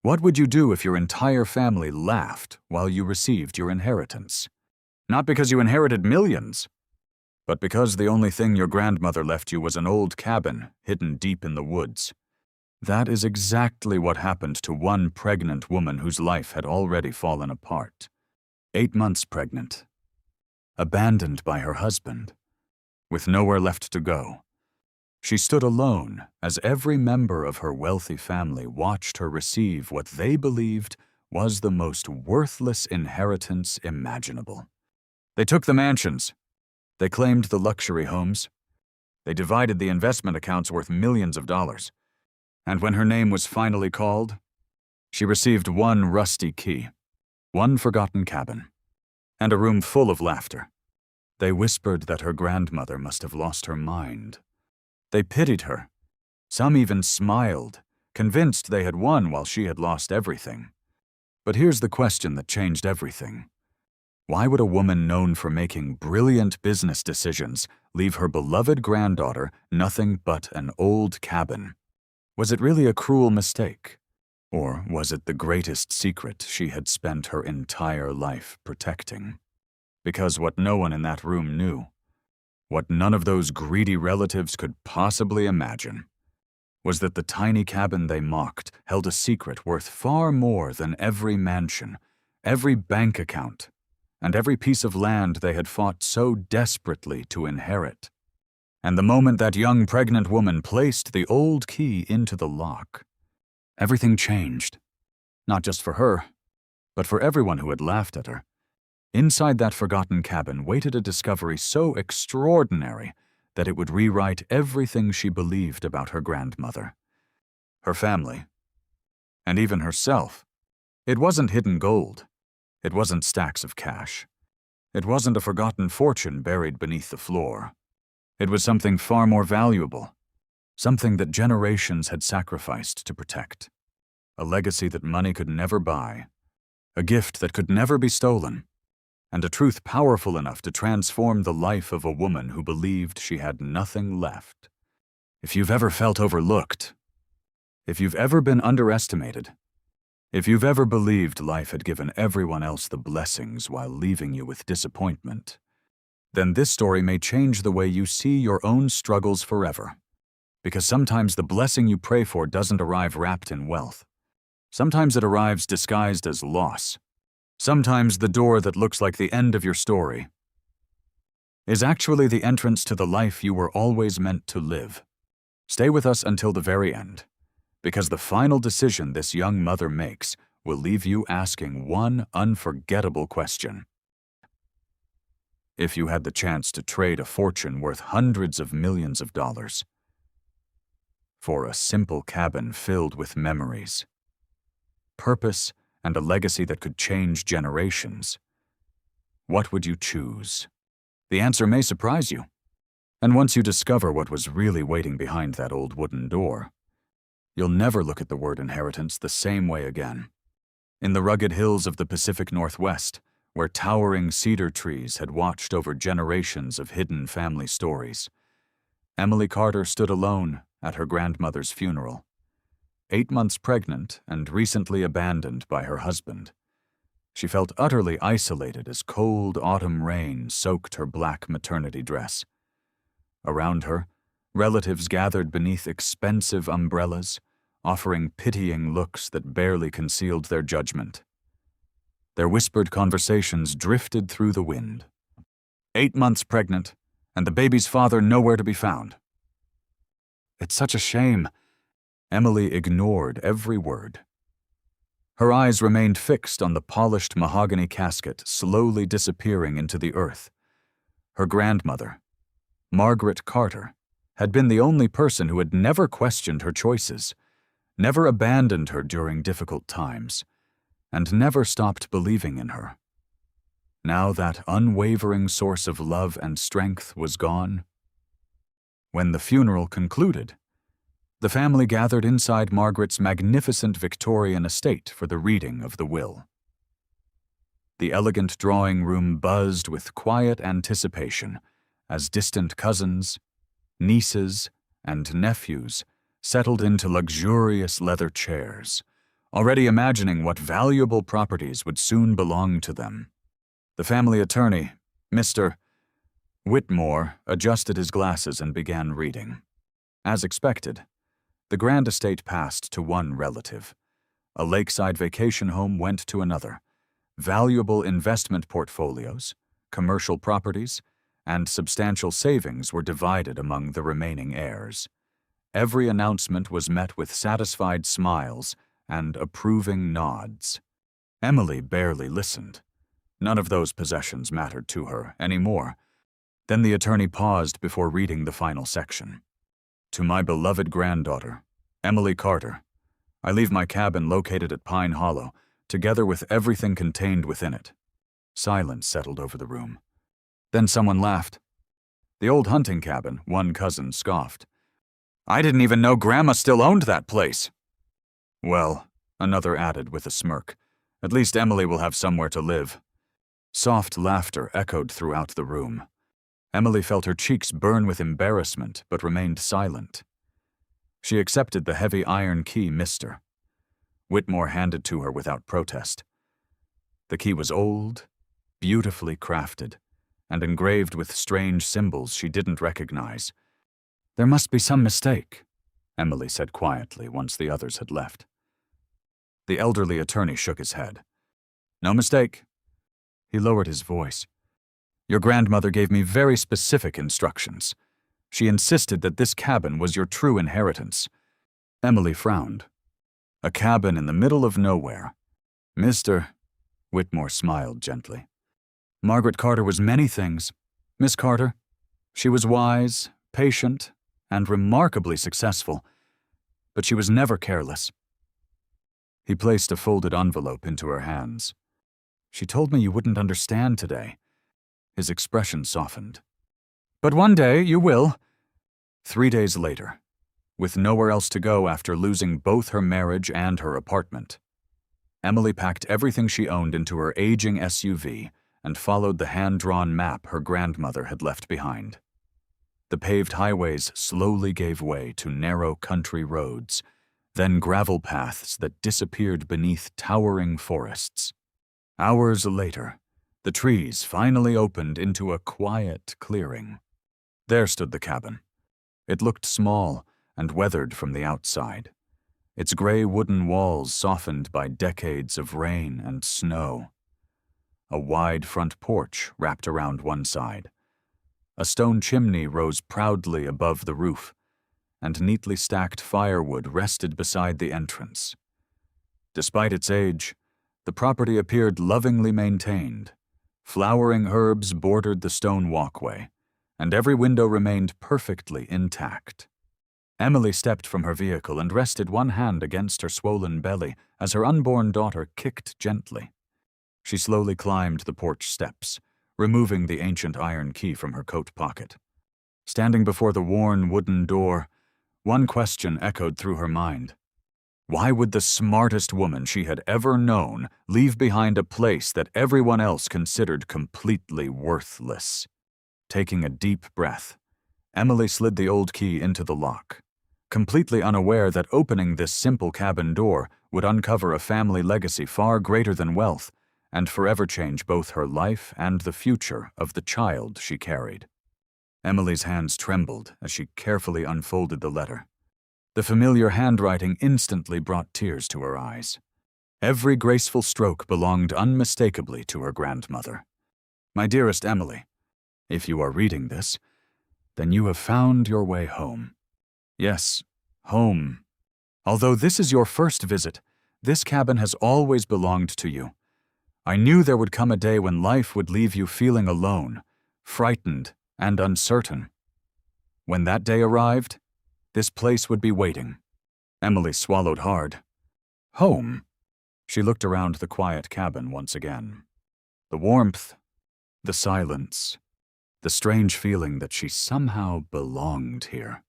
What would you do if your entire family laughed while you received your inheritance? Not because you inherited millions, but because the only thing your grandmother left you was an old cabin hidden deep in the woods. That is exactly what happened to one pregnant woman whose life had already fallen apart. 8 months pregnant, abandoned by her husband, with nowhere left to go. She stood alone as every member of her wealthy family watched her receive what they believed was the most worthless inheritance imaginable. They took the mansions. They claimed the luxury homes. They divided the investment accounts worth millions of dollars. And when her name was finally called, she received one rusty key, one forgotten cabin, and a room full of laughter. They whispered that her grandmother must have lost her mind. They pitied her. Some even smiled, convinced they had won while she had lost everything. But here's the question that changed everything. Why would a woman known for making brilliant business decisions leave her beloved granddaughter nothing but an old cabin? Was it really a cruel mistake? Or was it the greatest secret she had spent her entire life protecting? Because what no one in that room knew, what none of those greedy relatives could possibly imagine, was that the tiny cabin they mocked held a secret worth far more than every mansion, every bank account, and every piece of land they had fought so desperately to inherit. And the moment that young pregnant woman placed the old key into the lock, everything changed. Not just for her, but for everyone who had laughed at her. Inside that forgotten cabin waited a discovery so extraordinary that it would rewrite everything she believed about her grandmother, her family, and even herself. It wasn't hidden gold. It wasn't stacks of cash. It wasn't a forgotten fortune buried beneath the floor. It was something far more valuable, something that generations had sacrificed to protect, a legacy that money could never buy, a gift that could never be stolen, and a truth powerful enough to transform the life of a woman who believed she had nothing left. If you've ever felt overlooked, if you've ever been underestimated, if you've ever believed life had given everyone else the blessings while leaving you with disappointment, then this story may change the way you see your own struggles forever. Because sometimes the blessing you pray for doesn't arrive wrapped in wealth. Sometimes it arrives disguised as loss. Sometimes the door that looks like the end of your story is actually the entrance to the life you were always meant to live. Stay with us until the very end, because the final decision this young mother makes will leave you asking one unforgettable question. If you had the chance to trade a fortune worth hundreds of millions of dollars for a simple cabin filled with memories, purpose, and a legacy that could change generations, what would you choose? The answer may surprise you. And once you discover what was really waiting behind that old wooden door, you'll never look at the word inheritance the same way again. In the rugged hills of the Pacific Northwest, where towering cedar trees had watched over generations of hidden family stories, Emily Carter stood alone at her grandmother's funeral. 8 months pregnant and recently abandoned by her husband, she felt utterly isolated as cold autumn rain soaked her black maternity dress. Around her, relatives gathered beneath expensive umbrellas, offering pitying looks that barely concealed their judgment. Their whispered conversations drifted through the wind. 8 months pregnant, and the baby's father nowhere to be found. It's such a shame. Emily ignored every word. Her eyes remained fixed on the polished mahogany casket slowly disappearing into the earth. Her grandmother, Margaret Carter, had been the only person who had never questioned her choices, never abandoned her during difficult times, and never stopped believing in her. Now that unwavering source of love and strength was gone. When the funeral concluded, the family gathered inside Margaret's magnificent Victorian estate for the reading of the will. The elegant drawing room buzzed with quiet anticipation as distant cousins, nieces, and nephews settled into luxurious leather chairs, already imagining what valuable properties would soon belong to them. The family attorney, Mr. Whitmore, adjusted his glasses and began reading. As expected, the grand estate passed to one relative. A lakeside vacation home went to another. Valuable investment portfolios, commercial properties, and substantial savings were divided among the remaining heirs. Every announcement was met with satisfied smiles and approving nods. Emily barely listened. None of those possessions mattered to her anymore. Then the attorney paused before reading the final section. To my beloved granddaughter, Emily Carter, I leave my cabin located at Pine Hollow, together with everything contained within it. Silence settled over the room. Then someone laughed. The old hunting cabin, one cousin scoffed. I didn't even know Grandma still owned that place. Well, another added with a smirk, at least Emily will have somewhere to live. Soft laughter echoed throughout the room. Emily felt her cheeks burn with embarrassment, but remained silent. She accepted the heavy iron key Mr. Whitmore handed to her without protest. The key was old, beautifully crafted, and engraved with strange symbols she didn't recognize. There must be some mistake, Emily said quietly once the others had left. The elderly attorney shook his head. No mistake. He lowered his voice. Your grandmother gave me very specific instructions. She insisted that this cabin was your true inheritance. Emily frowned. A cabin in the middle of nowhere. Mr. Whitmore smiled gently. Margaret Carter was many things. Miss Carter, she was wise, patient, and remarkably successful, but she was never careless. He placed a folded envelope into her hands. She told me you wouldn't understand today. His expression softened. But one day you will. 3 days later, with nowhere else to go after losing both her marriage and her apartment, Emily packed everything she owned into her aging SUV and followed the hand-drawn map her grandmother had left behind. The paved highways slowly gave way to narrow country roads, then gravel paths that disappeared beneath towering forests. Hours later, the trees finally opened into a quiet clearing. There stood the cabin. It looked small and weathered from the outside, its gray wooden walls softened by decades of rain and snow. A wide front porch wrapped around one side. A stone chimney rose proudly above the roof, and neatly stacked firewood rested beside the entrance. Despite its age, the property appeared lovingly maintained. Flowering herbs bordered the stone walkway, and every window remained perfectly intact. Emily stepped from her vehicle and rested one hand against her swollen belly as her unborn daughter kicked gently. She slowly climbed the porch steps, removing the ancient iron key from her coat pocket. Standing before the worn wooden door, one question echoed through her mind. Why would the smartest woman she had ever known leave behind a place that everyone else considered completely worthless? Taking a deep breath, Emily slid the old key into the lock, completely unaware that opening this simple cabin door would uncover a family legacy far greater than wealth and forever change both her life and the future of the child she carried. Emily's hands trembled as she carefully unfolded the letter. The familiar handwriting instantly brought tears to her eyes. Every graceful stroke belonged unmistakably to her grandmother. My dearest Emily, if you are reading this, then you have found your way home. Yes, home. Although this is your first visit, this cabin has always belonged to you. I knew there would come a day when life would leave you feeling alone, frightened, and uncertain. When that day arrived, this place would be waiting. Emily swallowed hard. Home. She looked around the quiet cabin once again. The warmth, the silence, the strange feeling that she somehow belonged here.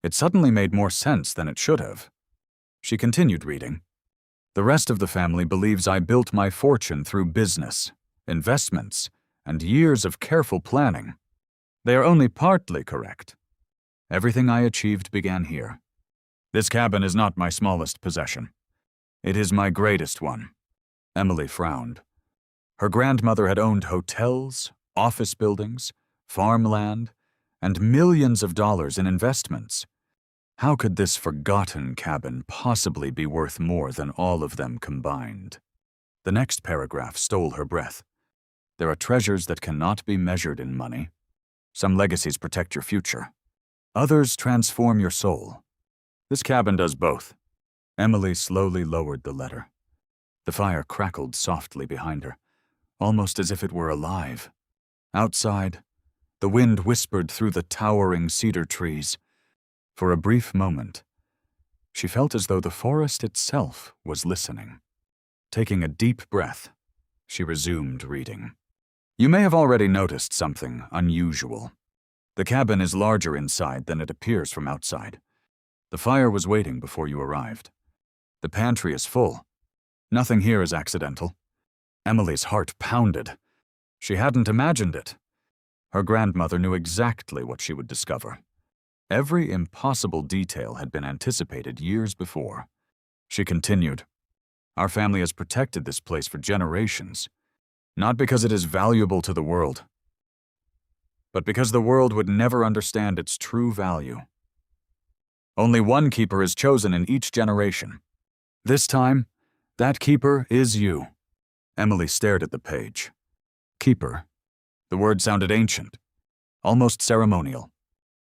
It suddenly made more sense than it should have. She continued reading. The rest of the family believes I built my fortune through business, investments, and years of careful planning. They are only partly correct. Everything I achieved began here. This cabin is not my smallest possession. It is my greatest one. Emily frowned. Her grandmother had owned hotels, office buildings, farmland, and millions of dollars in investments. How could this forgotten cabin possibly be worth more than all of them combined? The next paragraph stole her breath. There are treasures that cannot be measured in money. Some legacies protect your future. Others transform your soul. This cabin does both. Emily slowly lowered the letter. The fire crackled softly behind her, almost as if it were alive. Outside, the wind whispered through the towering cedar trees. For a brief moment, she felt as though the forest itself was listening. Taking a deep breath, she resumed reading. You may have already noticed something unusual. The cabin is larger inside than it appears from outside. The fire was waiting before you arrived. The pantry is full. Nothing here is accidental. Emily's heart pounded. She hadn't imagined it. Her grandmother knew exactly what she would discover. Every impossible detail had been anticipated years before. She continued, Our family has protected this place for generations, not because it is valuable to the world, but because the world would never understand its true value. Only one keeper is chosen in each generation. This time, that keeper is you. Emily stared at the page. Keeper. The word sounded ancient, almost ceremonial.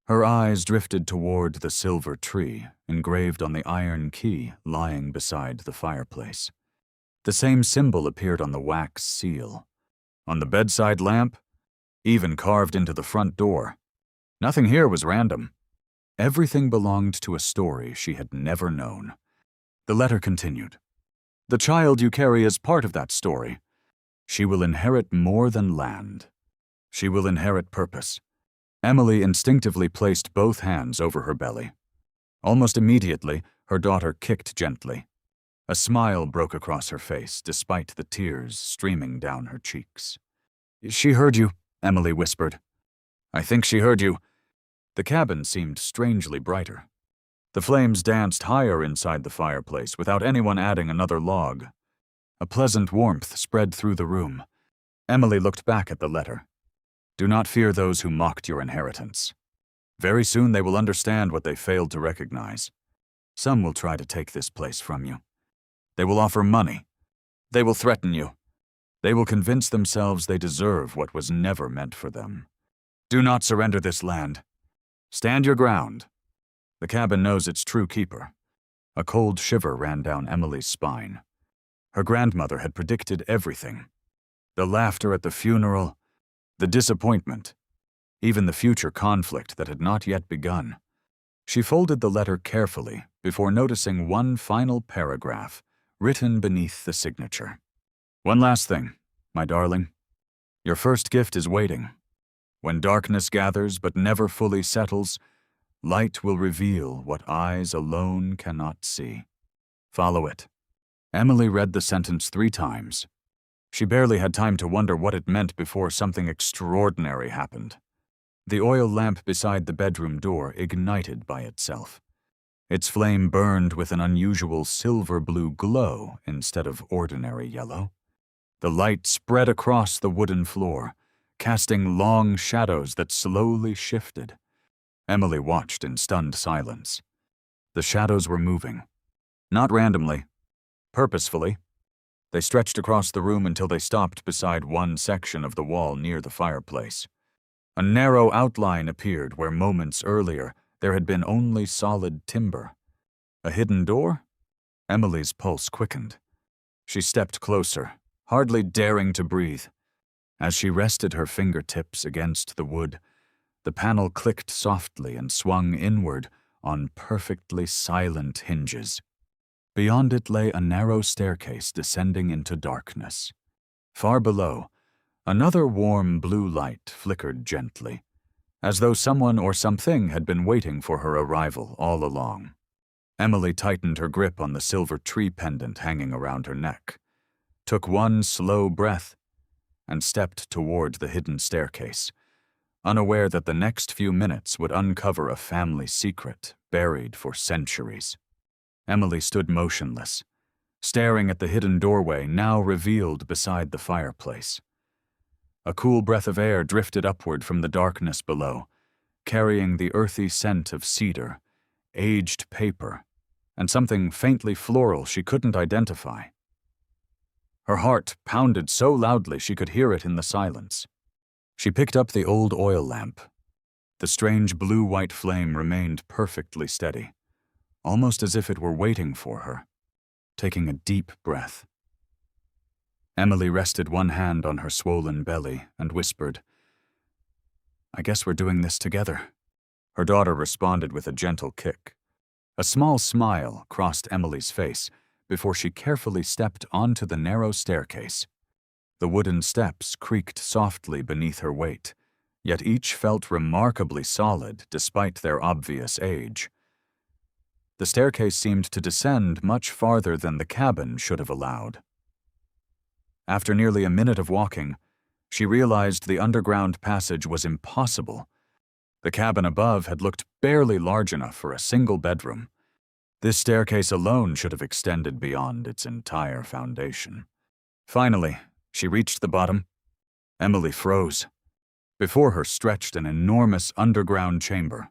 Her eyes drifted toward the silver tree, engraved on the iron key lying beside the fireplace. The same symbol appeared on the wax seal, on the bedside lamp, even carved into the front door. Nothing here was random. Everything belonged to a story she had never known. The letter continued. The child you carry is part of that story. She will inherit more than land. She will inherit purpose. Emily instinctively placed both hands over her belly. Almost immediately, her daughter kicked gently. A smile broke across her face, despite the tears streaming down her cheeks. She heard you, Emily whispered. I think she heard you. The cabin seemed strangely brighter. The flames danced higher inside the fireplace without anyone adding another log. A pleasant warmth spread through the room. Emily looked back at the letter. Do not fear those who mocked your inheritance. Very soon they will understand what they failed to recognize. Some will try to take this place from you. They will offer money. They will threaten you. They will convince themselves they deserve what was never meant for them. Do not surrender this land. Stand your ground. The cabin knows its true keeper. A cold shiver ran down Emily's spine. Her grandmother had predicted everything. The laughter at the funeral, the disappointment, even the future conflict that had not yet begun. She folded the letter carefully before noticing one final paragraph written beneath the signature. One last thing, my darling. Your first gift is waiting. When darkness gathers but never fully settles, light will reveal what eyes alone cannot see. Follow it. Emily read the sentence 3 times. She barely had time to wonder what it meant before something extraordinary happened. The oil lamp beside the bedroom door ignited by itself. Its flame burned with an unusual silver-blue glow instead of ordinary yellow. The light spread across the wooden floor, casting long shadows that slowly shifted. Emily watched in stunned silence. The shadows were moving. Not randomly. Purposefully. They stretched across the room until they stopped beside one section of the wall near the fireplace. A narrow outline appeared where moments earlier there had been only solid timber. A hidden door? Emily's pulse quickened. She stepped closer, hardly daring to breathe. As she rested her fingertips against the wood, the panel clicked softly and swung inward on perfectly silent hinges. Beyond it lay a narrow staircase descending into darkness. Far below, another warm blue light flickered gently, as though someone or something had been waiting for her arrival all along. Emily tightened her grip on the silver tree pendant hanging around her neck, took one slow breath, and stepped toward the hidden staircase, unaware that the next few minutes would uncover a family secret buried for centuries. Emily stood motionless, staring at the hidden doorway now revealed beside the fireplace. A cool breath of air drifted upward from the darkness below, carrying the earthy scent of cedar, aged paper, and something faintly floral she couldn't identify. Her heart pounded so loudly she could hear it in the silence. She picked up the old oil lamp. The strange blue-white flame remained perfectly steady, almost as if it were waiting for her, taking a deep breath. Emily rested one hand on her swollen belly and whispered, "I guess we're doing this together." Her daughter responded with a gentle kick. A small smile crossed Emily's face before she carefully stepped onto the narrow staircase. The wooden steps creaked softly beneath her weight, yet each felt remarkably solid despite their obvious age. The staircase seemed to descend much farther than the cabin should have allowed. After nearly a minute of walking, she realized the underground passage was impossible. The cabin above had looked barely large enough for a single bedroom. This staircase alone should have extended beyond its entire foundation. Finally, she reached the bottom. Emily froze. Before her stretched an enormous underground chamber.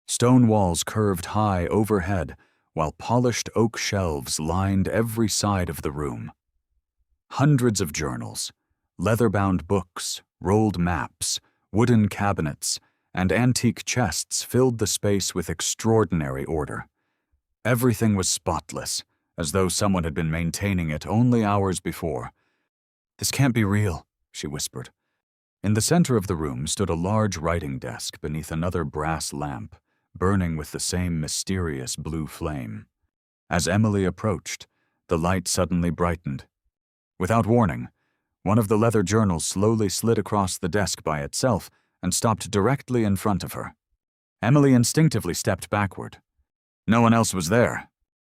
Stone walls curved high overhead, while polished oak shelves lined every side of the room. Hundreds of journals, leather-bound books, rolled maps, wooden cabinets, and antique chests filled the space with extraordinary order. Everything was spotless, as though someone had been maintaining it only hours before. "This can't be real," she whispered. In the center of the room stood a large writing desk beneath another brass lamp, burning with the same mysterious blue flame. As Emily approached, the light suddenly brightened. Without warning, one of the leather journals slowly slid across the desk by itself and stopped directly in front of her. Emily instinctively stepped backward. No one else was there.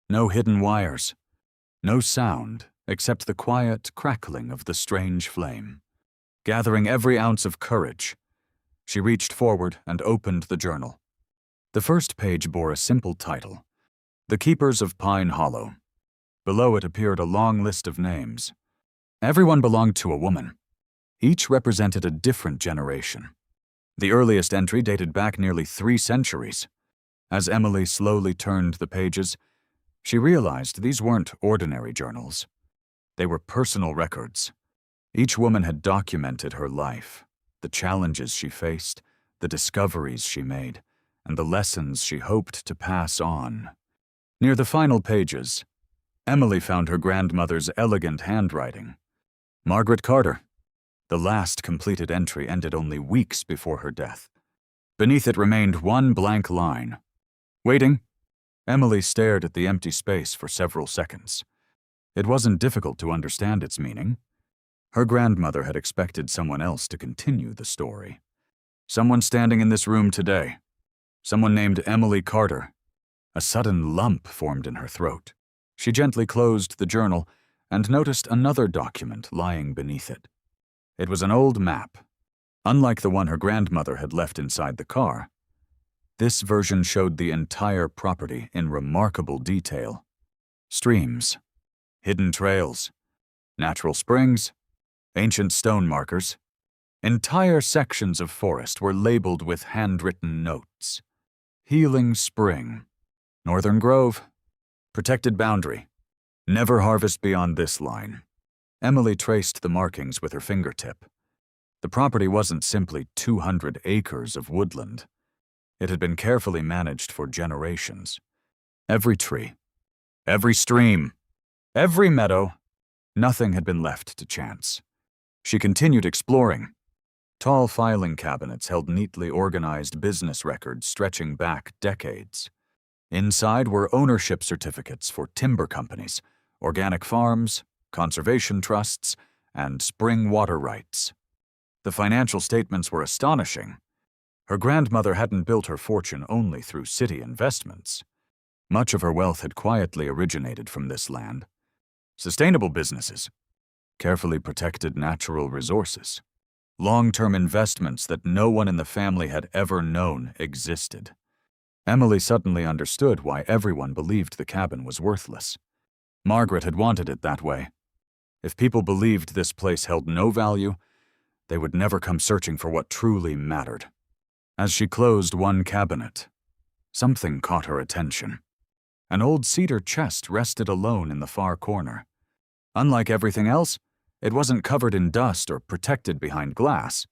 No hidden wires. No sound except the quiet crackling of the strange flame. Gathering every ounce of courage, she reached forward and opened the journal. The first page bore a simple title, "The Keepers of Pine Hollow." Below it appeared a long list of names. Everyone belonged to a woman. Each represented a different generation. The earliest entry dated back nearly 3 centuries. As Emily slowly turned the pages, she realized these weren't ordinary journals. They were personal records. Each woman had documented her life, the challenges she faced, the discoveries she made, and the lessons she hoped to pass on. Near the final pages, Emily found her grandmother's elegant handwriting. Margaret Carter. The last completed entry ended only weeks before her death. Beneath it remained one blank line. "Waiting." Emily stared at the empty space for several seconds. It wasn't difficult to understand its meaning. Her grandmother had expected someone else to continue the story. Someone standing in this room today. Someone named Emily Carter. A sudden lump formed in her throat. She gently closed the journal and noticed another document lying beneath it. It was an old map. Unlike the one her grandmother had left inside the car, this version showed the entire property in remarkable detail. Streams, hidden trails, natural springs, ancient stone markers. Entire sections of forest were labeled with handwritten notes. Healing Spring, Northern Grove, Protected Boundary, never harvest beyond this line. Emily traced the markings with her fingertip. The property wasn't simply 200 acres of woodland. It had been carefully managed for generations. Every tree, every stream, every meadow, nothing had been left to chance. She continued exploring. Tall filing cabinets held neatly organized business records stretching back decades. Inside were ownership certificates for timber companies, organic farms, conservation trusts, and spring water rights. The financial statements were astonishing. Her grandmother hadn't built her fortune only through city investments. Much of her wealth had quietly originated from this land. Sustainable businesses, carefully protected natural resources, long-term investments that no one in the family had ever known existed. Emily suddenly understood why everyone believed the cabin was worthless. Margaret had wanted it that way. If people believed this place held no value, they would never come searching for what truly mattered. As she closed one cabinet, something caught her attention. An old cedar chest rested alone in the far corner. Unlike everything else, it wasn't covered in dust or protected behind glass.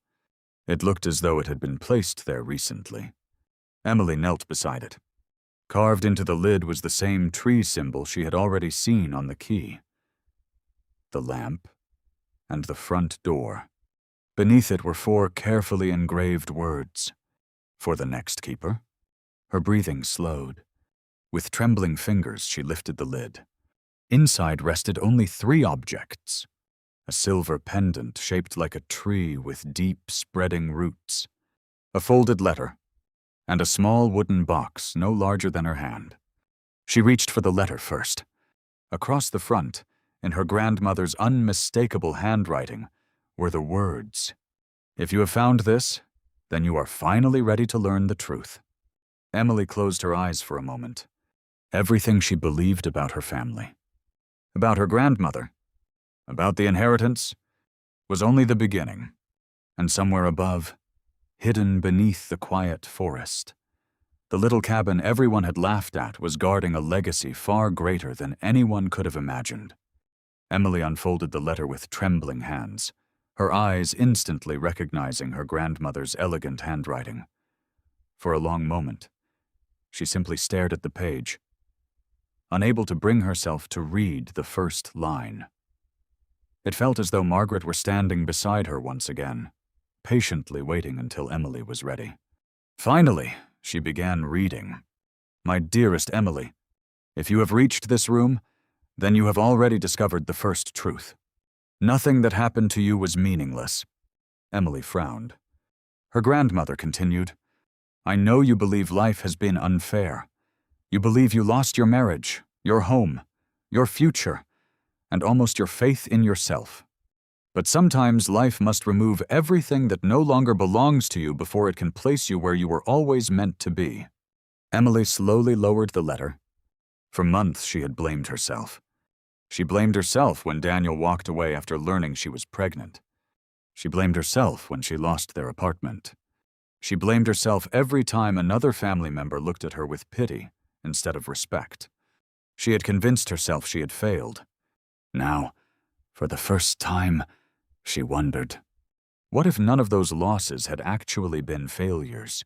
It looked as though it had been placed there recently. Emily knelt beside it. Carved into the lid was the same tree symbol she had already seen on the key. The lamp and the front door. Beneath it were 4 carefully engraved words. For the next keeper. Her breathing slowed. With trembling fingers, she lifted the lid. Inside rested only 3 objects. A silver pendant shaped like a tree with deep, spreading roots. A folded letter. And a small wooden box no larger than her hand. She reached for the letter first. Across the front, in her grandmother's unmistakable handwriting, were the words, "If you have found this, then you are finally ready to learn the truth." Emily closed her eyes for a moment. Everything she believed about her family, about her grandmother, about the inheritance, was only the beginning. And somewhere above, hidden beneath the quiet forest, the little cabin everyone had laughed at was guarding a legacy far greater than anyone could have imagined. Emily unfolded the letter with trembling hands, her eyes instantly recognizing her grandmother's elegant handwriting. For a long moment, she simply stared at the page, unable to bring herself to read the first line. It felt as though Margaret were standing beside her once again, patiently waiting until Emily was ready. Finally, she began reading. "My dearest Emily, if you have reached this room, then you have already discovered the first truth. Nothing that happened to you was meaningless." Emily frowned. Her grandmother continued, "I know you believe life has been unfair. You believe you lost your marriage, your home, your future, and almost your faith in yourself. But sometimes life must remove everything that no longer belongs to you before it can place you where you were always meant to be." Emily slowly lowered the letter. For months she had blamed herself. She blamed herself when Daniel walked away after learning she was pregnant. She blamed herself when she lost their apartment. She blamed herself every time another family member looked at her with pity instead of respect. She had convinced herself she had failed. Now, for the first time, she wondered, what if none of those losses had actually been failures?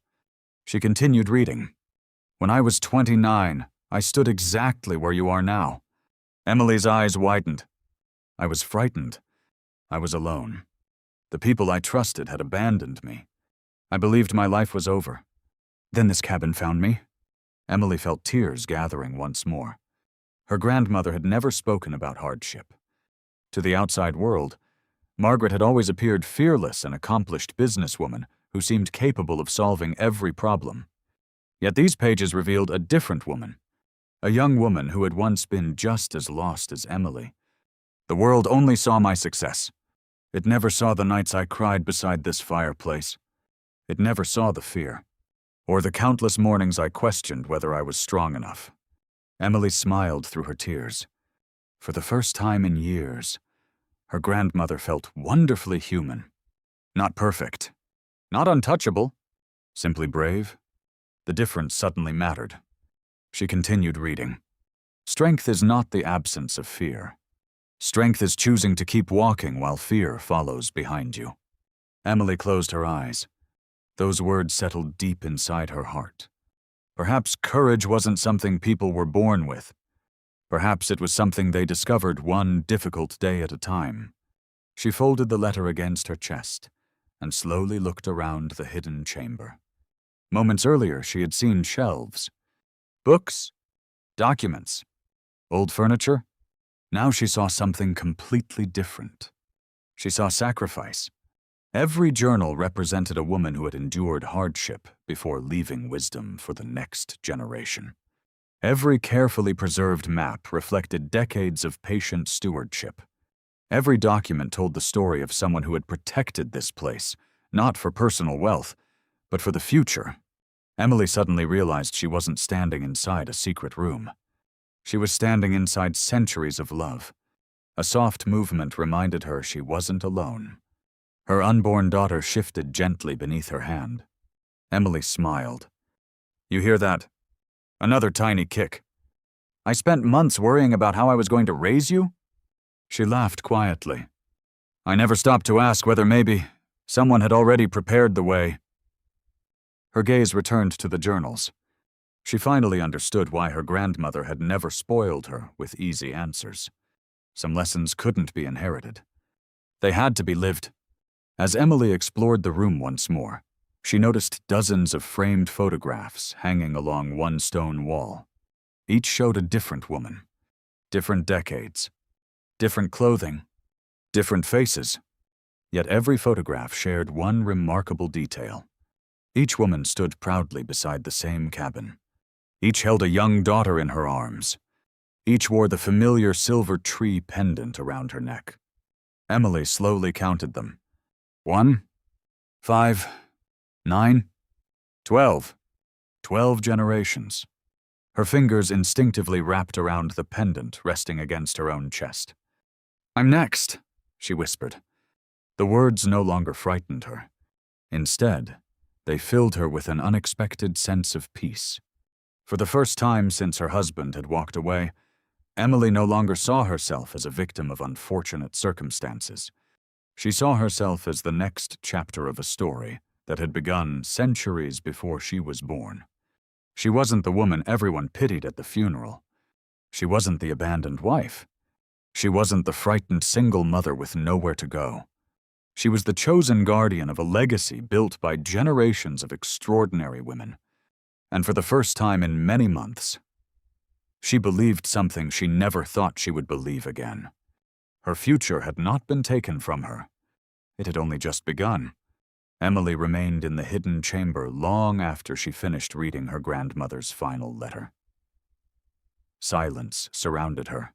She continued reading. "When I was 29, I stood exactly where you are now." Emily's eyes widened. "I was frightened. I was alone. The people I trusted had abandoned me. I believed my life was over. Then this cabin found me." Emily felt tears gathering once more. Her grandmother had never spoken about hardship. To the outside world, Margaret had always appeared fearless and accomplished businesswoman who seemed capable of solving every problem. Yet these pages revealed a different woman, a young woman who had once been just as lost as Emily. "The world only saw my success. It never saw the nights I cried beside this fireplace. It never saw the fear, or the countless mornings I questioned whether I was strong enough." Emily smiled through her tears. For the first time in years, her grandmother felt wonderfully human. Not perfect, not untouchable, simply brave. The difference suddenly mattered. She continued reading. "Strength is not the absence of fear. Strength is choosing to keep walking while fear follows behind you." Emily closed her eyes. Those words settled deep inside her heart. Perhaps courage wasn't something people were born with. Perhaps it was something they discovered one difficult day at a time. She folded the letter against her chest and slowly looked around the hidden chamber. Moments earlier, she had seen shelves, books, documents, old furniture. Now she saw something completely different. She saw sacrifice. Every journal represented a woman who had endured hardship before leaving wisdom for the next generation. Every carefully preserved map reflected decades of patient stewardship. Every document told the story of someone who had protected this place, not for personal wealth, but for the future. Emily suddenly realized she wasn't standing inside a secret room. She was standing inside centuries of love. A soft movement reminded her she wasn't alone. Her unborn daughter shifted gently beneath her hand. Emily smiled. "You hear that? Another tiny kick. I spent months worrying about how I was going to raise you?" She laughed quietly. "I never stopped to ask whether maybe someone had already prepared the way." Her gaze returned to the journals. She finally understood why her grandmother had never spoiled her with easy answers. Some lessons couldn't be inherited. They had to be lived. As Emily explored the room once more, she noticed dozens of framed photographs hanging along one stone wall. Each showed a different woman, different decades, different clothing, different faces. Yet every photograph shared one remarkable detail. Each woman stood proudly beside the same cabin. Each held a young daughter in her arms. Each wore the familiar silver tree pendant around her neck. Emily slowly counted them. 1, 5, 9, 12. 12 generations. Her fingers instinctively wrapped around the pendant resting against her own chest. "I'm next," she whispered. The words no longer frightened her. Instead, they filled her with an unexpected sense of peace. For the first time since her husband had walked away, Emily no longer saw herself as a victim of unfortunate circumstances. She saw herself as the next chapter of a story that had begun centuries before she was born. She wasn't the woman everyone pitied at the funeral. She wasn't the abandoned wife. She wasn't the frightened single mother with nowhere to go. She was the chosen guardian of a legacy built by generations of extraordinary women. And for the first time in many months, she believed something she never thought she would believe again. Her future had not been taken from her. It had only just begun. Emily remained in the hidden chamber long after she finished reading her grandmother's final letter. Silence surrounded her,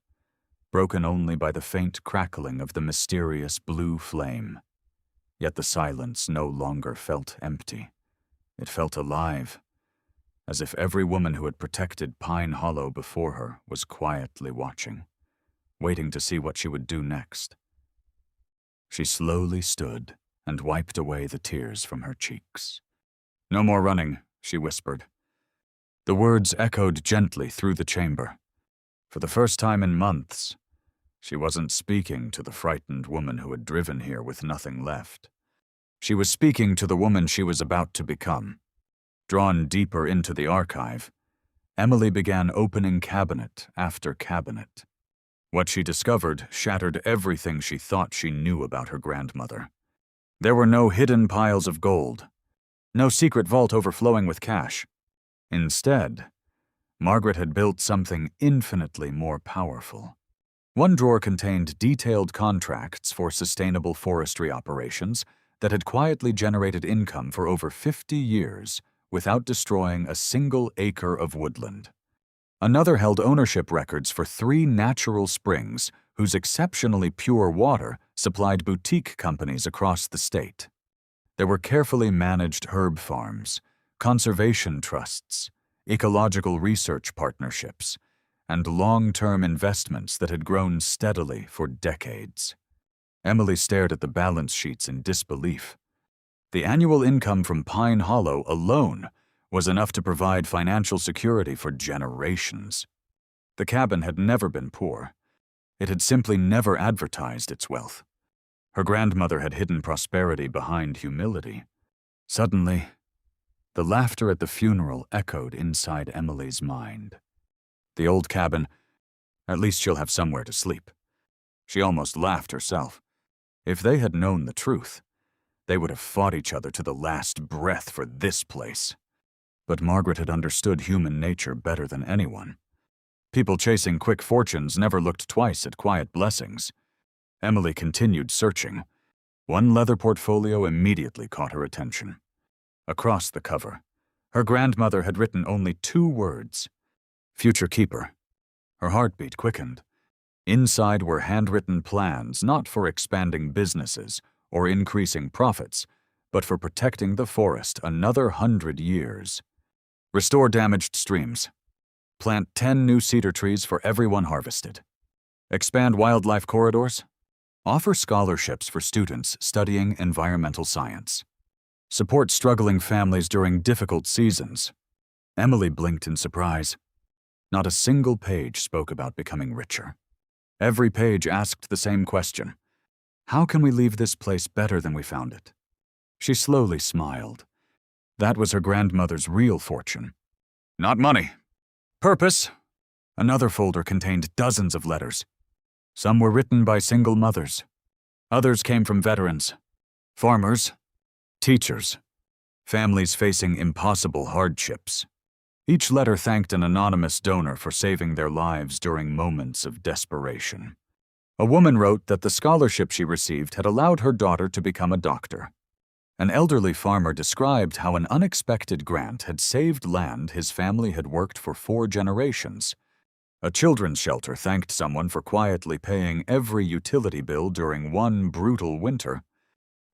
broken only by the faint crackling of the mysterious blue flame. Yet the silence no longer felt empty. It felt alive, as if every woman who had protected Pine Hollow before her was quietly watching, waiting to see what she would do next. She slowly stood and wiped away the tears from her cheeks. "No more running," she whispered. The words echoed gently through the chamber. For the first time in months, she wasn't speaking to the frightened woman who had driven here with nothing left. She was speaking to the woman she was about to become. Drawn deeper into the archive, Emily began opening cabinet after cabinet. What she discovered shattered everything she thought she knew about her grandmother. There were no hidden piles of gold, no secret vault overflowing with cash. Instead, Margaret had built something infinitely more powerful. One drawer contained detailed contracts for sustainable forestry operations that had quietly generated income for over 50 years without destroying a single acre of woodland. Another held ownership records for 3 natural springs whose exceptionally pure water supplied boutique companies across the state. There were carefully managed herb farms, conservation trusts, ecological research partnerships, and long-term investments that had grown steadily for decades. Emily stared at the balance sheets in disbelief. The annual income from Pine Hollow alone was enough to provide financial security for generations. The cabin had never been poor. It had simply never advertised its wealth. Her grandmother had hidden prosperity behind humility. Suddenly, the laughter at the funeral echoed inside Emily's mind. The old cabin, at least she'll have somewhere to sleep. She almost laughed herself. If they had known the truth, they would have fought each other to the last breath for this place. But Margaret had understood human nature better than anyone. People chasing quick fortunes never looked twice at quiet blessings. Emily continued searching. One leather portfolio immediately caught her attention. Across the cover, her grandmother had written only 2 words: "Future Keeper." Her heartbeat quickened. Inside were handwritten plans not for expanding businesses or increasing profits, but for protecting the forest another 100 years. Restore damaged streams. Plant 10 new cedar trees for every one harvested. Expand wildlife corridors. Offer scholarships for students studying environmental science. Support struggling families during difficult seasons. Emily blinked in surprise. Not a single page spoke about becoming richer. Every page asked the same question. How can we leave this place better than we found it? She slowly smiled. That was her grandmother's real fortune. Not money. Purpose. Another folder contained dozens of letters. Some were written by single mothers. Others came from veterans, farmers, teachers, families facing impossible hardships. Each letter thanked an anonymous donor for saving their lives during moments of desperation. A woman wrote that the scholarship she received had allowed her daughter to become a doctor. An elderly farmer described how an unexpected grant had saved land his family had worked for 4 generations. A children's shelter thanked someone for quietly paying every utility bill during one brutal winter.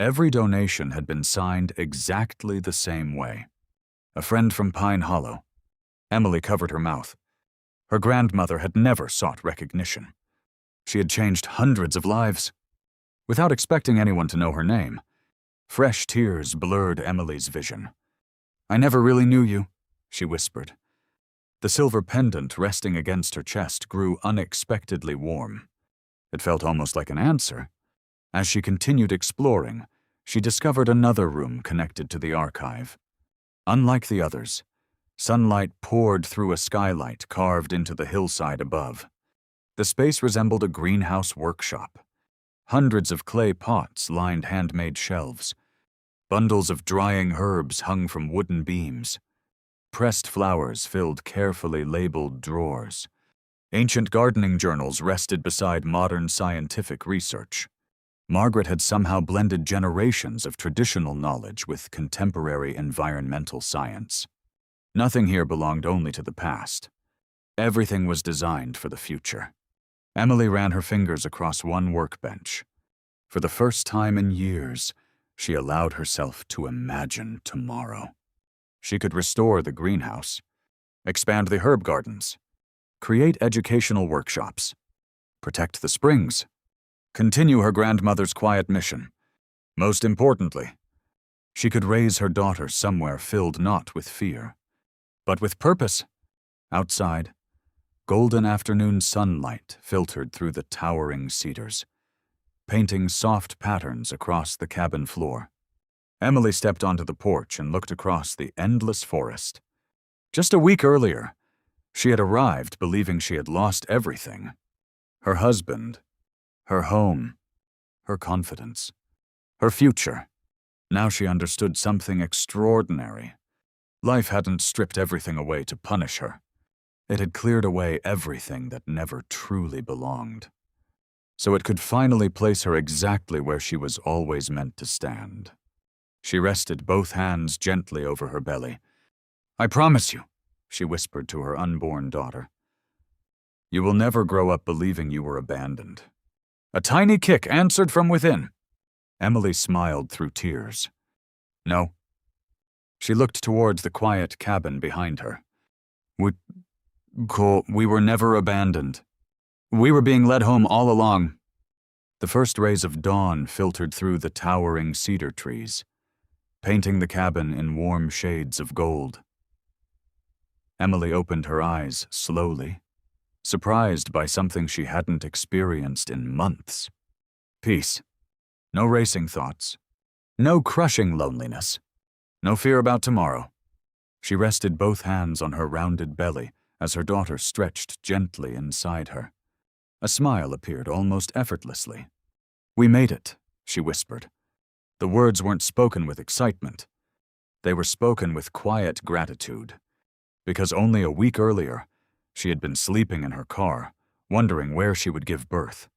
Every donation had been signed exactly the same way. A friend from Pine Hollow. Emily covered her mouth. Her grandmother had never sought recognition. She had changed hundreds of lives. Without expecting anyone to know her name, fresh tears blurred Emily's vision. I never really knew you, she whispered. The silver pendant resting against her chest grew unexpectedly warm. It felt almost like an answer. As she continued exploring, she discovered another room connected to the archive. Unlike the others, sunlight poured through a skylight carved into the hillside above. The space resembled a greenhouse workshop. Hundreds of clay pots lined handmade shelves. Bundles of drying herbs hung from wooden beams. Pressed flowers filled carefully labeled drawers. Ancient gardening journals rested beside modern scientific research. Margaret had somehow blended generations of traditional knowledge with contemporary environmental science. Nothing here belonged only to the past. Everything was designed for the future. Emily ran her fingers across one workbench. For the first time in years, she allowed herself to imagine tomorrow. She could restore the greenhouse, expand the herb gardens, create educational workshops, protect the springs, continue her grandmother's quiet mission. Most importantly, she could raise her daughter somewhere filled not with fear, but with purpose. Outside, golden afternoon sunlight filtered through the towering cedars, painting soft patterns across the cabin floor. Emily stepped onto the porch and looked across the endless forest. Just a week earlier, she had arrived believing she had lost everything. Her husband, her home, her confidence, her future. Now she understood something extraordinary. Life hadn't stripped everything away to punish her. It had cleared away everything that never truly belonged. So it could finally place her exactly where she was always meant to stand. She rested both hands gently over her belly. I promise you, she whispered to her unborn daughter. You will never grow up believing you were abandoned. A tiny kick answered from within. Emily smiled through tears. No. She looked towards the quiet cabin behind her. We were never abandoned. We were being led home all along. The first rays of dawn filtered through the towering cedar trees, painting the cabin in warm shades of gold. Emily opened her eyes slowly, surprised by something she hadn't experienced in months. Peace. No racing thoughts. No crushing loneliness. No fear about tomorrow. She rested both hands on her rounded belly as her daughter stretched gently inside her. A smile appeared almost effortlessly. We made it, she whispered. The words weren't spoken with excitement. They were spoken with quiet gratitude, because only a week earlier, she had been sleeping in her car, wondering where she would give birth.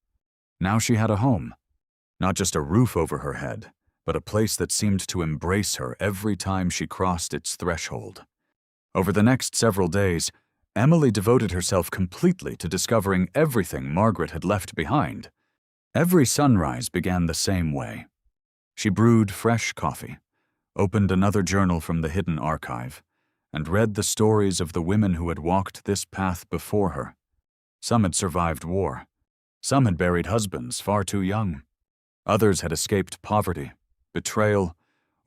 Now she had a home, not just a roof over her head, but a place that seemed to embrace her every time she crossed its threshold. Over the next several days, Emily devoted herself completely to discovering everything Margaret had left behind. Every sunrise began the same way. She brewed fresh coffee, opened another journal from the hidden archive, and read the stories of the women who had walked this path before her. Some had survived war. Some had buried husbands far too young. Others had escaped poverty, betrayal,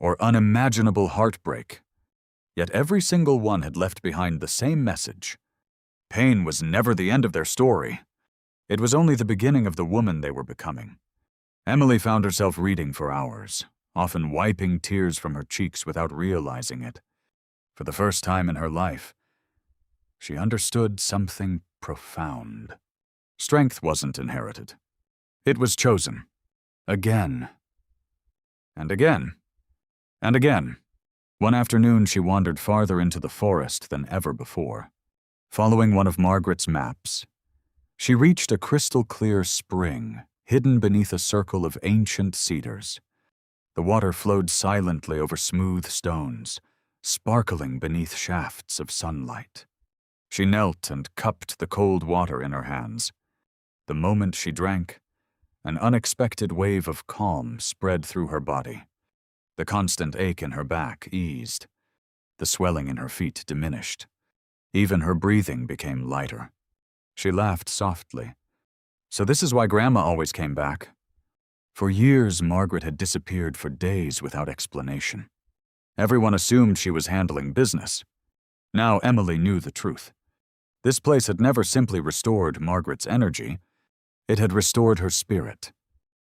or unimaginable heartbreak. Yet every single one had left behind the same message. Pain was never the end of their story. It was only the beginning of the woman they were becoming. Emily found herself reading for hours, often wiping tears from her cheeks without realizing it. For the first time in her life, she understood something profound. Strength wasn't inherited. It was chosen. Again. And again. And again. One afternoon, she wandered farther into the forest than ever before. Following one of Margaret's maps, she reached a crystal-clear spring hidden beneath a circle of ancient cedars. The water flowed silently over smooth stones, sparkling beneath shafts of sunlight. She knelt and cupped the cold water in her hands. The moment she drank, an unexpected wave of calm spread through her body. The constant ache in her back eased. The swelling in her feet diminished. Even her breathing became lighter. She laughed softly. So this is why Grandma always came back. For years, Margaret had disappeared for days without explanation. Everyone assumed she was handling business. Now Emily knew the truth. This place had never simply restored Margaret's energy. It had restored her spirit.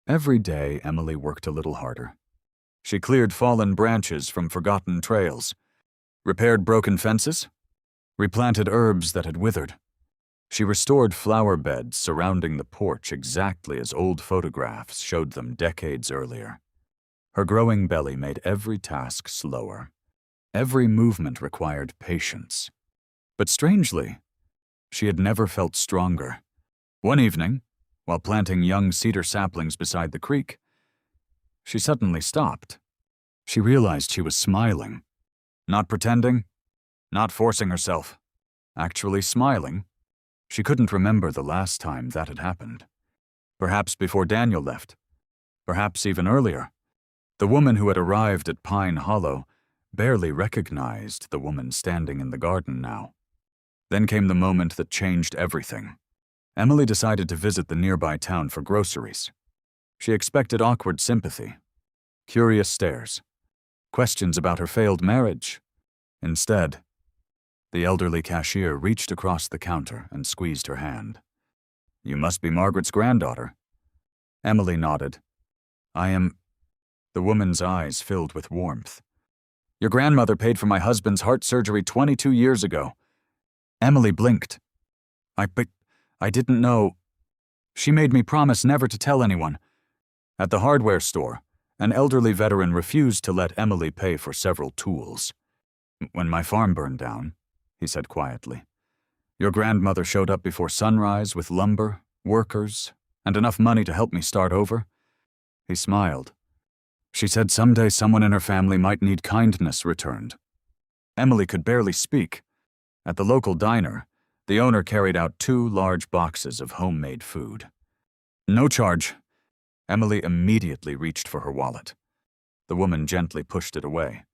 Every day, Emily worked a little harder. She cleared fallen branches from forgotten trails, repaired broken fences, replanted herbs that had withered. She restored flower beds surrounding the porch exactly as old photographs showed them decades earlier. Her growing belly made every task slower. Every movement required patience. But strangely, she had never felt stronger. One evening, while planting young cedar saplings beside the creek, she suddenly stopped. She realized she was smiling. Not pretending, not forcing herself. Actually smiling. She couldn't remember the last time that had happened. Perhaps before Daniel left. Perhaps even earlier. The woman who had arrived at Pine Hollow barely recognized the woman standing in the garden now. Then came the moment that changed everything. Emily decided to visit the nearby town for groceries. She expected awkward sympathy, curious stares, questions about her failed marriage. Instead, the elderly cashier reached across the counter and squeezed her hand. "You must be Margaret's granddaughter." Emily nodded. "I am." The woman's eyes filled with warmth. "Your grandmother paid for my husband's heart surgery 22 years ago." Emily blinked. But I didn't know." "She made me promise never to tell anyone." At the hardware store, an elderly veteran refused to let Emily pay for several tools. "When my farm burned down," he said quietly, "your grandmother showed up before sunrise with lumber, workers, and enough money to help me start over." He smiled. "She said someday someone in her family might need kindness returned." Emily could barely speak. At the local diner, the owner carried out 2 large boxes of homemade food. "No charge." Emily immediately reached for her wallet. The woman gently pushed it away.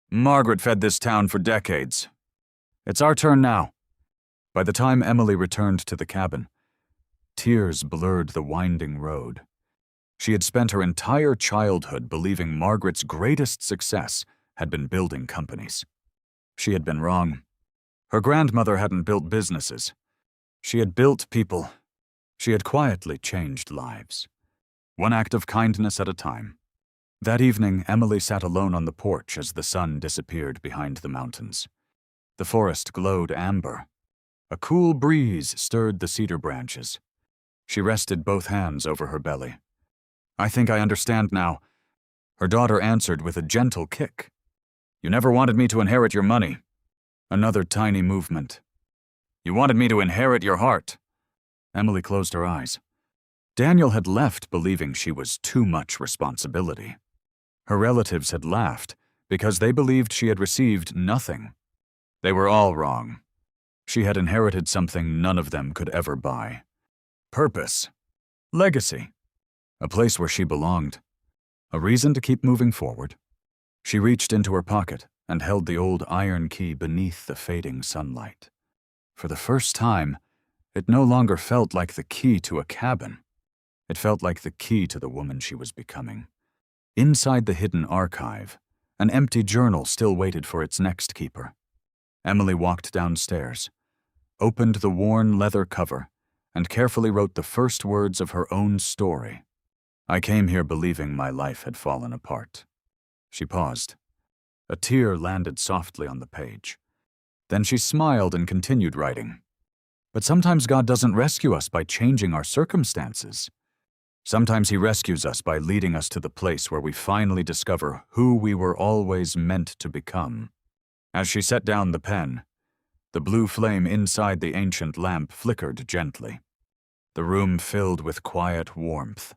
"Margaret fed this town for decades. It's our turn now." By the time Emily returned to the cabin, tears blurred the winding road. She had spent her entire childhood believing Margaret's greatest success had been building companies. She had been wrong. Her grandmother hadn't built businesses. She had built people. She had quietly changed lives. One act of kindness at a time. That evening, Emily sat alone on the porch as the sun disappeared behind the mountains. The forest glowed amber. A cool breeze stirred the cedar branches. She rested both hands over her belly. "I think I understand now." Her daughter answered with a gentle kick. "You never wanted me to inherit your money." Another tiny movement. "You wanted me to inherit your heart." Emily closed her eyes. Daniel had left believing she was too much responsibility. Her relatives had laughed because they believed she had received nothing. They were all wrong. She had inherited something none of them could ever buy. Purpose. Legacy. A place where she belonged. A reason to keep moving forward. She reached into her pocket, and held the old iron key beneath the fading sunlight. For the first time, it no longer felt like the key to a cabin. It felt like the key to the woman she was becoming. Inside the hidden archive, an empty journal still waited for its next keeper. Emily walked downstairs, opened the worn leather cover, and carefully wrote the first words of her own story. I came here believing my life had fallen apart. She paused. A tear landed softly on the page. Then she smiled and continued writing. But sometimes God doesn't rescue us by changing our circumstances. Sometimes He rescues us by leading us to the place where we finally discover who we were always meant to become. As she set down the pen, the blue flame inside the ancient lamp flickered gently. The room filled with quiet warmth.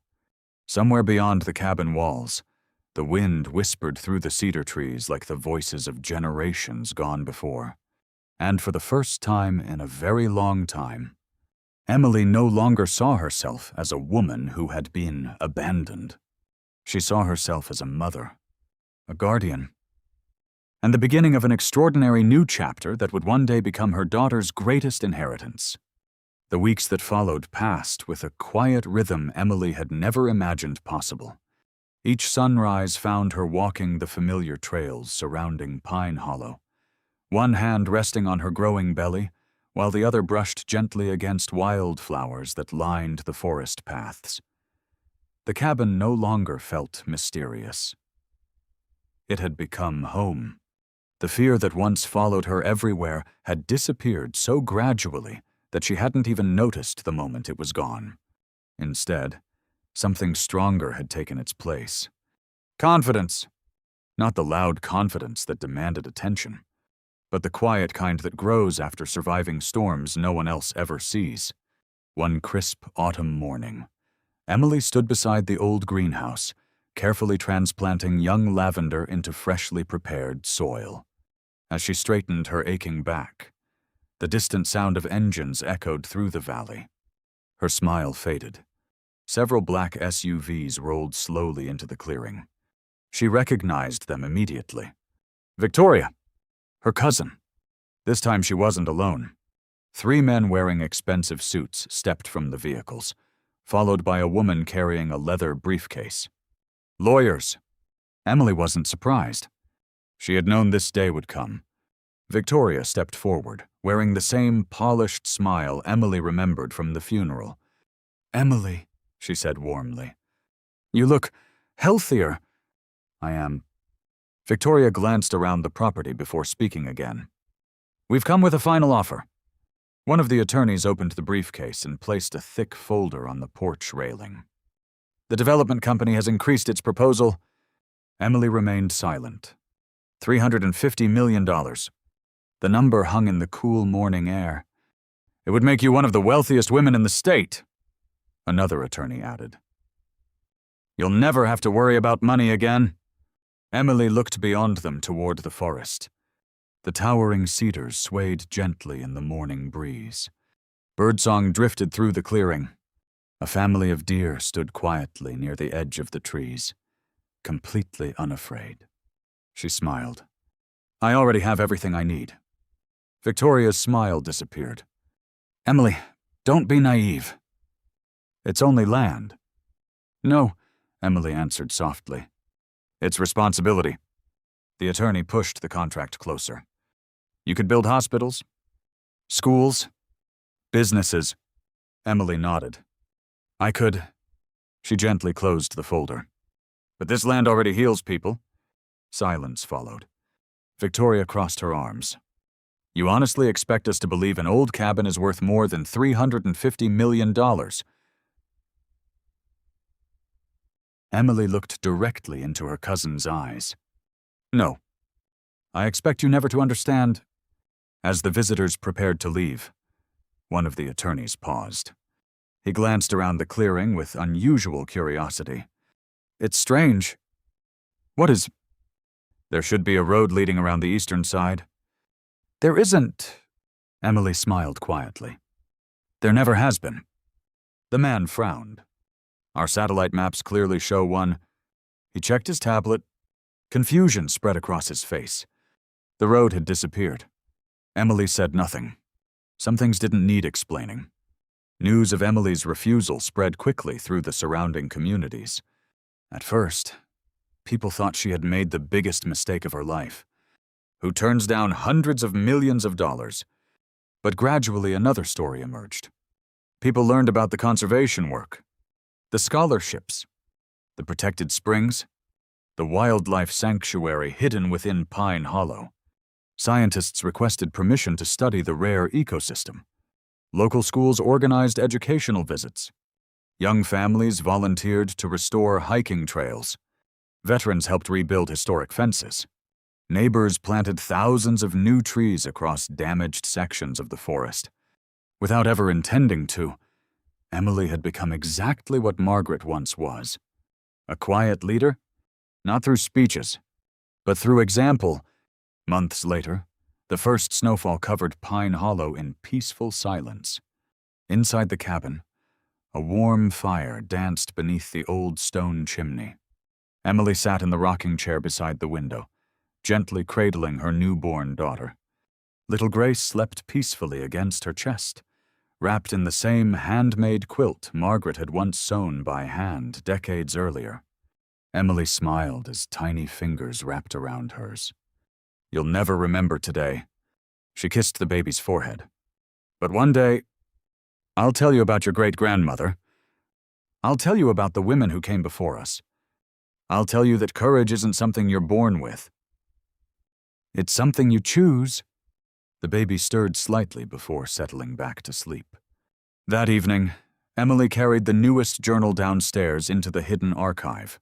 Somewhere beyond the cabin walls, the wind whispered through the cedar trees like the voices of generations gone before. And for the first time in a very long time, Emily no longer saw herself as a woman who had been abandoned. She saw herself as a mother, a guardian, and the beginning of an extraordinary new chapter that would one day become her daughter's greatest inheritance. The weeks that followed passed with a quiet rhythm Emily had never imagined possible. Each sunrise found her walking the familiar trails surrounding Pine Hollow, one hand resting on her growing belly, while the other brushed gently against wildflowers that lined the forest paths. The cabin no longer felt mysterious. It had become home. The fear that once followed her everywhere had disappeared so gradually that she hadn't even noticed the moment it was gone. Instead, something stronger had taken its place. Confidence. Not the loud confidence that demanded attention, but the quiet kind that grows after surviving storms no one else ever sees. One crisp autumn morning, Emily stood beside the old greenhouse, carefully transplanting young lavender into freshly prepared soil. As she straightened her aching back, the distant sound of engines echoed through the valley. Her smile faded. Several black SUVs rolled slowly into the clearing. She recognized them immediately. Victoria, her cousin. This time she wasn't alone. 3 men wearing expensive suits stepped from the vehicles, followed by a woman carrying a leather briefcase. Lawyers. Emily wasn't surprised. She had known this day would come. Victoria stepped forward, wearing the same polished smile Emily remembered from the funeral. "Emily," she said warmly, "you look healthier." "I am." Victoria glanced around the property before speaking again. "We've come with a final offer." One of the attorneys opened the briefcase and placed a thick folder on the porch railing. "The development company has increased its proposal." Emily remained silent. $350 million. The number hung in the cool morning air. "It would make you one of the wealthiest women in the state," another attorney added. "You'll never have to worry about money again." Emily looked beyond them toward the forest. The towering cedars swayed gently in the morning breeze. Birdsong drifted through the clearing. A family of deer stood quietly near the edge of the trees, completely unafraid. She smiled. "I already have everything I need." Victoria's smile disappeared. "Emily, don't be naive. It's only land." "No," Emily answered softly. "It's responsibility." The attorney pushed the contract closer. "You could build hospitals, schools, businesses." Emily nodded. "I could." She gently closed the folder. "But this land already heals people." Silence followed. Victoria crossed her arms. "You honestly expect us to believe an old cabin is worth more than $350 million? Emily looked directly into her cousin's eyes. "No. I expect you never to understand." As the visitors prepared to leave, one of the attorneys paused. He glanced around the clearing with unusual curiosity. "It's strange. What is—" "There should be a road leading around the eastern side." "There isn't." Emily smiled quietly. "There never has been." The man frowned. "Our satellite maps clearly show one." He checked his tablet. Confusion spread across his face. The road had disappeared. Emily said nothing. Some things didn't need explaining. News of Emily's refusal spread quickly through the surrounding communities. At first, people thought she had made the biggest mistake of her life. Who turns down hundreds of millions of dollars? But gradually another story emerged. People learned about the conservation work, the scholarships, the protected springs, the wildlife sanctuary hidden within Pine Hollow. Scientists requested permission to study the rare ecosystem. Local schools organized educational visits. Young families volunteered to restore hiking trails. Veterans helped rebuild historic fences. Neighbors planted thousands of new trees across damaged sections of the forest. Without ever intending to, Emily had become exactly what Margaret once was. A quiet leader? Not through speeches, but through example. Months later, the first snowfall covered Pine Hollow in peaceful silence. Inside the cabin, a warm fire danced beneath the old stone chimney. Emily sat in the rocking chair beside the window, gently cradling her newborn daughter. Little Grace slept peacefully against her chest, wrapped in the same handmade quilt Margaret had once sewn by hand decades earlier. Emily smiled as tiny fingers wrapped around hers. "You'll never remember today." She kissed the baby's forehead. "But one day, I'll tell you about your great-grandmother. I'll tell you about the women who came before us. I'll tell you that courage isn't something you're born with. It's something you choose." The baby stirred slightly before settling back to sleep. That evening, Emily carried the newest journal downstairs into the hidden archive.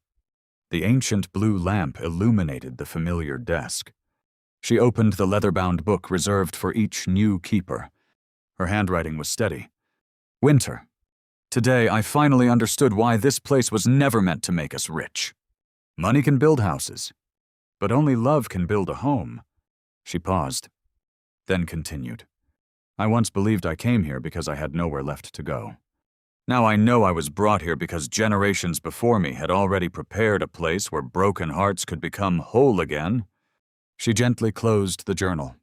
The ancient blue lamp illuminated the familiar desk. She opened the leather-bound book reserved for each new keeper. Her handwriting was steady. "Winter. Today I finally understood why this place was never meant to make us rich. Money can build houses, but only love can build a home." She paused, then continued. "I once believed I came here because I had nowhere left to go. Now I know I was brought here because generations before me had already prepared a place where broken hearts could become whole again." She gently closed the journal.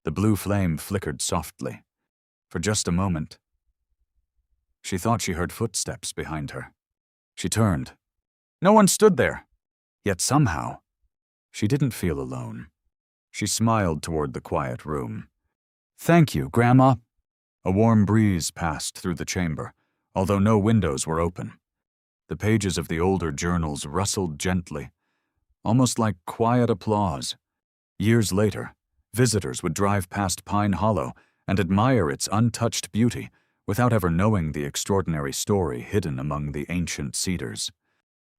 The blue flame flickered softly. For just a moment, she thought she heard footsteps behind her. She turned. No one stood there. Yet somehow, she didn't feel alone. She smiled toward the quiet room. "Thank you, Grandma." A warm breeze passed through the chamber, although no windows were open. The pages of the older journals rustled gently, almost like quiet applause. Years later, visitors would drive past Pine Hollow and admire its untouched beauty without ever knowing the extraordinary story hidden among the ancient cedars.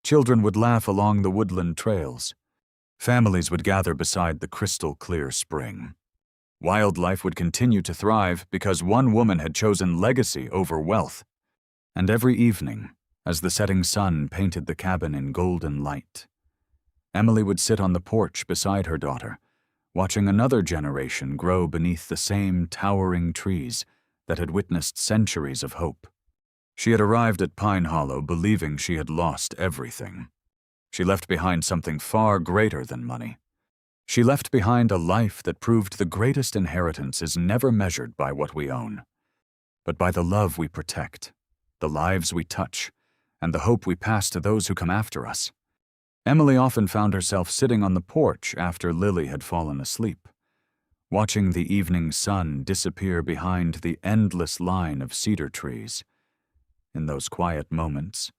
Children would laugh along the woodland trails. Families would gather beside the crystal-clear spring. Wildlife would continue to thrive because one woman had chosen legacy over wealth. And every evening, as the setting sun painted the cabin in golden light, Emily would sit on the porch beside her daughter, watching another generation grow beneath the same towering trees that had witnessed centuries of hope. She had arrived at Pine Hollow believing she had lost everything. She left behind something far greater than money. She left behind a life that proved the greatest inheritance is never measured by what we own, but by the love we protect, the lives we touch, and the hope we pass to those who come after us. Emily often found herself sitting on the porch after Lily had fallen asleep, watching the evening sun disappear behind the endless line of cedar trees. In those quiet moments,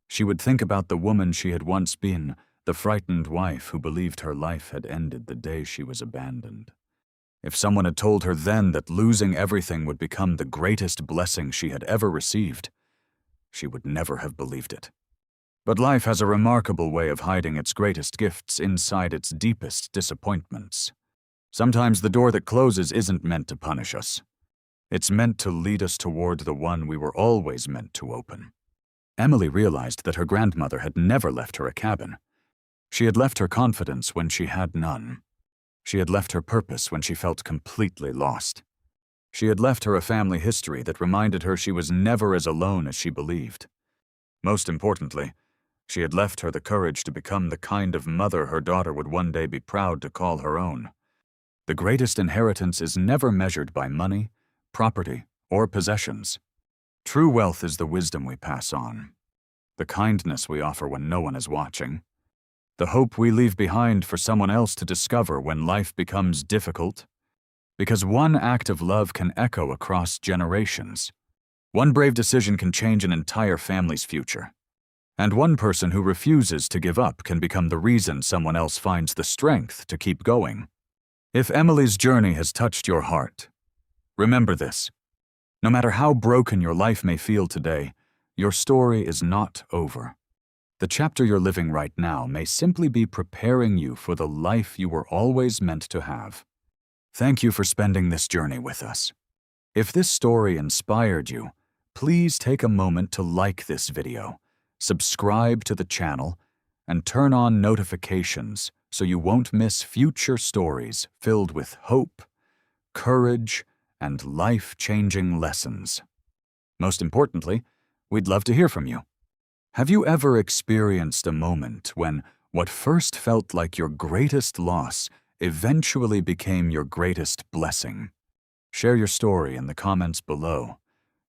she would think about the woman she had once been, the frightened wife who believed her life had ended the day she was abandoned. If someone had told her then that losing everything would become the greatest blessing she had ever received, she would never have believed it. But life has a remarkable way of hiding its greatest gifts inside its deepest disappointments. Sometimes the door that closes isn't meant to punish us. It's meant to lead us toward the one we were always meant to open. Emily realized that her grandmother had never left her a cabin. She had left her confidence when she had none. She had left her purpose when she felt completely lost. She had left her a family history that reminded her she was never as alone as she believed. Most importantly, she had left her the courage to become the kind of mother her daughter would one day be proud to call her own. The greatest inheritance is never measured by money, property, or possessions. True wealth is the wisdom we pass on, the kindness we offer when no one is watching, the hope we leave behind for someone else to discover when life becomes difficult. Because one act of love can echo across generations. One brave decision can change an entire family's future. And one person who refuses to give up can become the reason someone else finds the strength to keep going. If Emily's journey has touched your heart, remember this. No matter how broken your life may feel today, your story is not over. The chapter you're living right now may simply be preparing you for the life you were always meant to have. Thank you for spending this journey with us. If this story inspired you, please take a moment to like this video, subscribe to the channel, and turn on notifications so you won't miss future stories filled with hope, courage, and life-changing lessons. Most importantly, we'd love to hear from you. Have you ever experienced a moment when what first felt like your greatest loss eventually became your greatest blessing? Share your story in the comments below.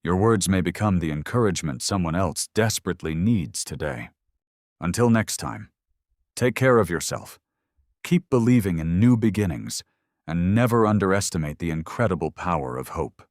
Your words may become the encouragement someone else desperately needs today. Until next time, take care of yourself. Keep believing in new beginnings, and never underestimate the incredible power of hope.